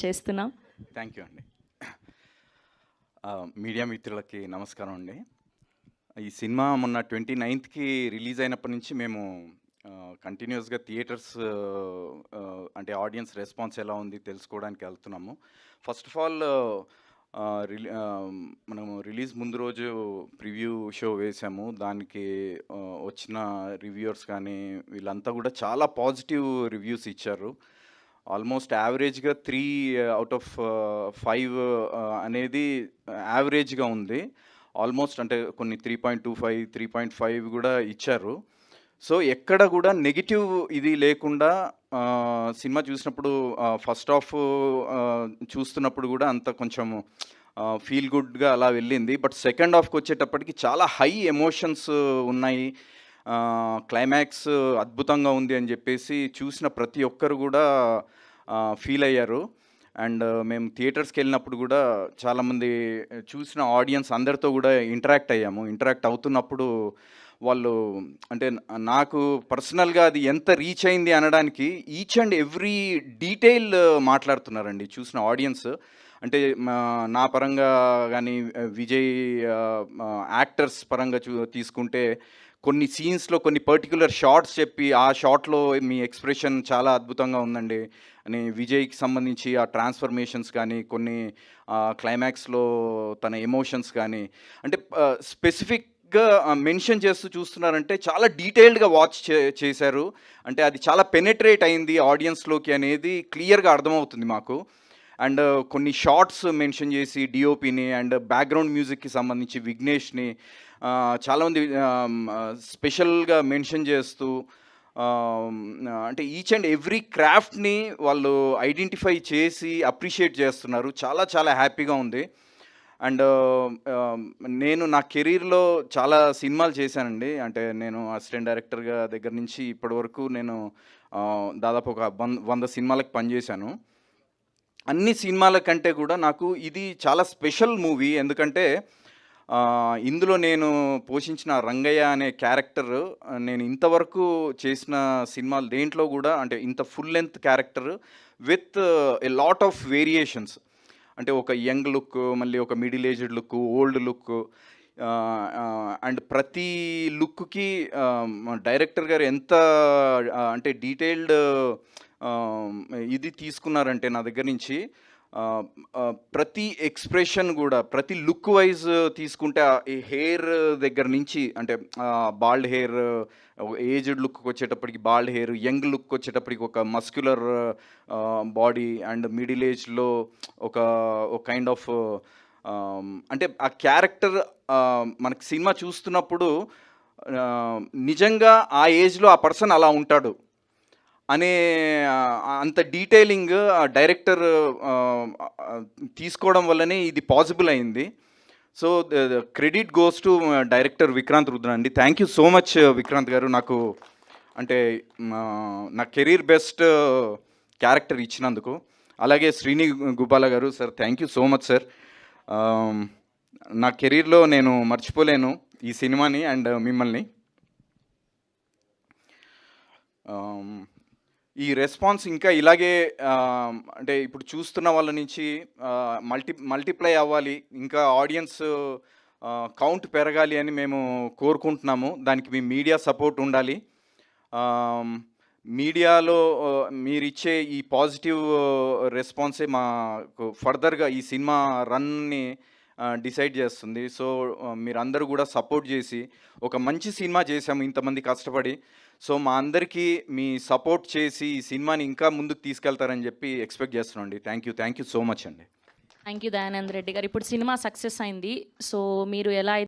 చేస్తున్నాం. Thank you అండి. Media మిత్రులకి నమస్కారం అండి. ఈ సినిమా మొన్న 29కి రిలీజ్ అయినప్పటి నుంచి మేము కంటిన్యూస్గా థియేటర్స్ అంటే ఆడియన్స్ రెస్పాన్స్ ఎలా ఉంది తెలుసుకోవడానికి వెళ్తున్నాము. ఫస్ట్ ఆఫ్ ఆల్ మనము రిలీజ్ ముందు రోజు ప్రివ్యూ షో వేసాము. దానికి వచ్చిన రివ్యూవర్స్ కానీ వీళ్ళంతా కూడా చాలా పాజిటివ్ రివ్యూస్ ఇచ్చారు. ఆల్మోస్ట్ యావరేజ్గా 3 అవుట్ ఆఫ్ 5 అనేది యావరేజ్గా ఉంది. ఆల్మోస్ట్ అంటే కొన్ని 3.25, 3.5 కూడా ఇచ్చారు. సో ఎక్కడ కూడా నెగిటివ్ ఇది లేకుండా సినిమా చూసినప్పుడు ఫస్ట్ హాఫ్ చూస్తున్నప్పుడు కూడా అంత కొంచెం ఫీల్ గుడ్గా అలా వెళ్ళింది. బట్ సెకండ్ హాఫ్కి వచ్చేటప్పటికి చాలా హై ఎమోషన్స్ ఉన్నాయి. క్లైమాక్స్ అద్భుతంగా ఉంది అని చెప్పేసి చూసిన ప్రతి ఒక్కరు కూడా ఫీల్ అయ్యారు. అండ్ మేము థియేటర్స్కి వెళ్ళినప్పుడు కూడా చాలామంది చూసిన ఆడియన్స్ అందరితో కూడా ఇంటరాక్ట్ అయ్యాము. ఇంటరాక్ట్ అవుతున్నప్పుడు వాళ్ళు అంటే నాకు పర్సనల్గా అది ఎంత రీచ్ అయింది అనడానికి ఈచ్ అండ్ ఎవ్రీ డీటెయిల్ మాట్లాడుతున్నారండి చూసిన ఆడియన్స్. అంటే నా పరంగా కానీ విజయ్ యాక్టర్స్ పరంగా తీసుకుంటే కొన్ని సీన్స్లో కొన్ని పర్టికులర్ షార్ట్స్ చెప్పి ఆ షార్ట్లో మీ ఎక్స్ప్రెషన్ చాలా అద్భుతంగా ఉందండి అని విజయ్కి సంబంధించి ఆ ట్రాన్స్ఫర్మేషన్స్ కానీ కొన్ని క్లైమాక్స్లో తన ఎమోషన్స్ కానీ అంటే స్పెసిఫిక్గా మెన్షన్ చేస్తూ చూస్తున్నారంటే చాలా డీటెయిల్డ్గా వాచ్ చేశారు. అంటే అది చాలా పెనెట్రేట్ అయింది ఆడియన్స్లోకి అనేది క్లియర్గా అర్థమవుతుంది మాకు. అండ్ కొన్ని షార్ట్స్ మెన్షన్ చేసి డిఓపిని అండ్ బ్యాక్గ్రౌండ్ మ్యూజిక్కి సంబంధించి విఘ్నేష్ని చాలామంది స్పెషల్గా మెన్షన్ చేస్తూ అంటే ఈచ్ అండ్ ఎవ్రీ క్రాఫ్ట్ని వాళ్ళు ఐడెంటిఫై చేసి అప్రిషియేట్ చేస్తున్నారు. చాలా చాలా హ్యాపీగా ఉంది. అండ్ నేను నా కెరీర్లో చాలా సినిమాలు చేశానండి. అంటే నేను అసిస్టెంట్ డైరెక్టర్గా దగ్గర నుంచి ఇప్పటి వరకు నేను దాదాపు ఒక 100 సినిమాలకు పనిచేశాను. అన్ని సినిమాల కంటే కూడా నాకు ఇది చాలా స్పెషల్ మూవీ. ఎందుకంటే ఇందులో నేను పోషించిన రంగయ్య అనే క్యారెక్టర్ నేను ఇంతవరకు చేసిన సినిమాలు దేంట్లో కూడా అంటే ఇంత full length character with a lot of variations. అంటే ఒక యంగ్ లుక్, మళ్ళీ ఒక middle aged look, old look and ప్రతి లుక్కి డైరెక్టర్ గారు ఎంత అంటే డీటెయిల్డ్ ఇది తీసుకున్నారంటే నా దగ్గర నుంచి ప్రతి ఎక్స్ప్రెషన్ కూడా ప్రతి లుక్ వైజ్ తీసుకుంటే ఈ హెయిర్ దగ్గర నుంచి అంటే బాల్డ్ హెయిర్, ఏజ్డ్ లుక్ వచ్చేటప్పటికి బాల్డ్ హెయిర్, యంగ్ లుక్ వచ్చేటప్పటికి ఒక మస్క్యులర్ బాడీ అండ్ మిడిల్ ఏజ్లో ఒక కైండ్ ఆఫ్ అంటే ఆ క్యారెక్టర్ మనకి సినిమా చూస్తున్నప్పుడు నిజంగా ఆ ఏజ్లో ఆ పర్సన్ అలా ఉంటాడు అనే అంత డీటెయిలింగ్ డైరెక్టర్ తీసుకోవడం వల్లనే ఇది పాసిబుల్ అయింది. So credit goes to director Vikrant Rudra అండి. Thank you so much Vikrant గారు. నాకు అంటే నా కెరీర్ బెస్ట్ క్యారెక్టర్ ఇచ్చినందుకు. అలాగే శ్రీని గుబాల గారు, sir thank you so much sir. నా కెరీర్లో నేను మర్చిపోలేను ఈ సినిమాని అండ్ మిమ్మల్ని. ఈ రెస్పాన్స్ ఇంకా ఇలాగే అంటే ఇప్పుడు చూస్తున్న వాళ్ళ నుంచి మల్టిప్లై అవ్వాలి, ఇంకా ఆడియన్స్ కౌంట్ పెరగాలి అని మేము కోరుకుంటున్నాము. దానికి మీ మీడియా సపోర్ట్ ఉండాలి. మీడియాలో మీరిచ్చే ఈ పాజిటివ్ రెస్పాన్సే మాకు ఫర్దర్గా ఈ సినిమా రన్ని డిసైడ్ చేస్తుంది. సో మీరందరూ కూడా సపోర్ట్ చేసి ఒక మంచి సినిమా చేశాము ఇంతమంది కష్టపడి. సో మా అందరికీ మీ సపోర్ట్ చేసి ఈ సినిమాని ఇంకా ముందుకు తీసుకెళ్తారని చెప్పి ఎక్స్పెక్ట్ చేస్తున్నాం అండి. థ్యాంక్ యూ సో మచ్ అండి. థ్యాంక్ యూ దయానంద్ రెడ్డి గారు. ఇప్పుడు సినిమా సక్సెస్ అయింది. సో మీరు ఎలా